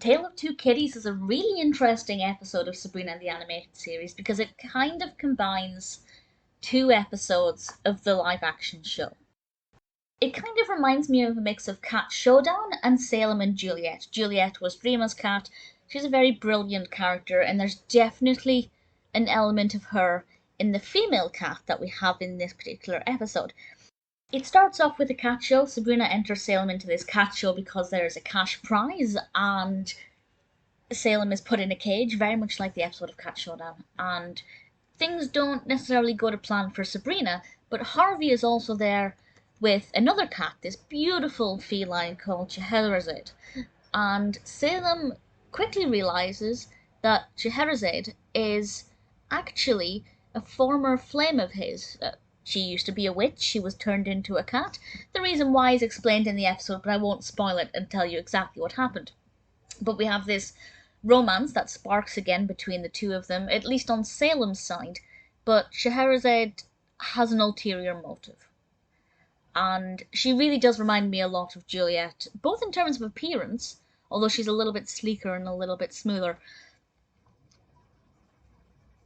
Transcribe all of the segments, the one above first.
Tale of Two Kitties is a really interesting episode of Sabrina the Animated Series because it kind of combines two episodes of the live action show. It kind of reminds me of a mix of Cat Showdown and Salem and Juliet. Juliet was Dreamer's cat. She's a very brilliant character, and there's definitely an element of her in the female cat that we have in this particular episode. It starts off with a cat show. Sabrina enters Salem into this cat show because there is a cash prize, and Salem is put in a cage, very much like the episode of Cat Showdown. And things don't necessarily go to plan for Sabrina, but Harvey is also there with another cat, this beautiful feline called Chiherazade. And Salem quickly realizes that Chiherazade is actually a former flame of his. She used to be a witch, she was turned into a cat. The reason why is explained in the episode, but I won't spoil it and tell you exactly what happened. But we have this romance that sparks again between the two of them, at least on Salem's side, but Scheherazade has an ulterior motive. And she really does remind me a lot of Juliet, both in terms of appearance, although she's a little bit sleeker and a little bit smoother,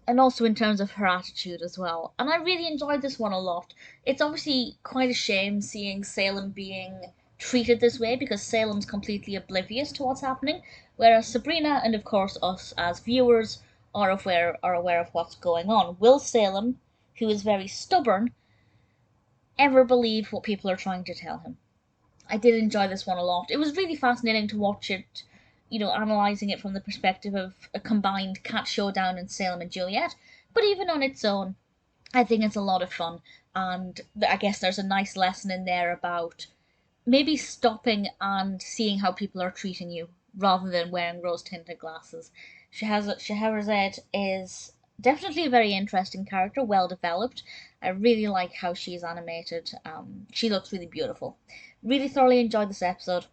and also in terms of her attitude as well. And I really enjoyed this one a lot. It's obviously quite a shame seeing Salem being treated this way, because Salem's completely oblivious to what's happening, whereas Sabrina and of course us as viewers are aware of what's going on. Will Salem, who is very stubborn, ever believe what people are trying to tell him? I did enjoy this one a lot. It was really fascinating to watch it, analysing it from the perspective of a combined cat showdown in Salem and Juliet, but even on its own, I think it's a lot of fun, and I guess there's a nice lesson in there about maybe stopping and seeing how people are treating you, rather than wearing rose-tinted glasses. Scheherazade is definitely a very interesting character, well developed. I really like how she's animated. She looks really beautiful. Really thoroughly enjoyed this episode.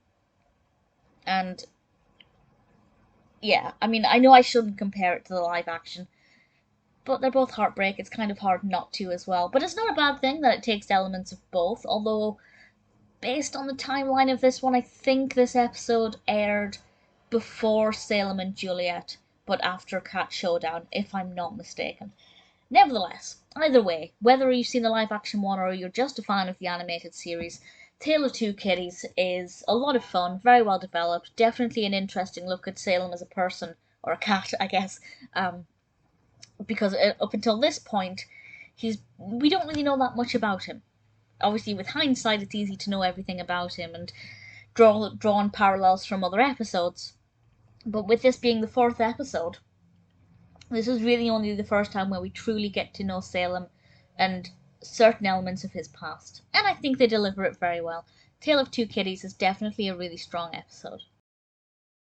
And yeah, I mean, I know I shouldn't compare it to the live action, but they're both Hartbreak. It's kind of hard not to as well. But it's not a bad thing that it takes elements of both, although based on the timeline of this one, I think this episode aired before Salem and Juliet, but after Cat Showdown, if I'm not mistaken. Nevertheless, either way, whether you've seen the live action one or you're just a fan of the animated series, Tale of Two Kitties is a lot of fun, very well developed, definitely an interesting look at Salem as a person, or a cat, I guess, because up until this point, we don't really know that much about him. Obviously, with hindsight, it's easy to know everything about him and draw on parallels from other episodes. But with this being the 4th episode, this is really only the first time where we truly get to know Salem and certain elements of his past. And I think they deliver it very well. Tale of Two Kitties is definitely a really strong episode.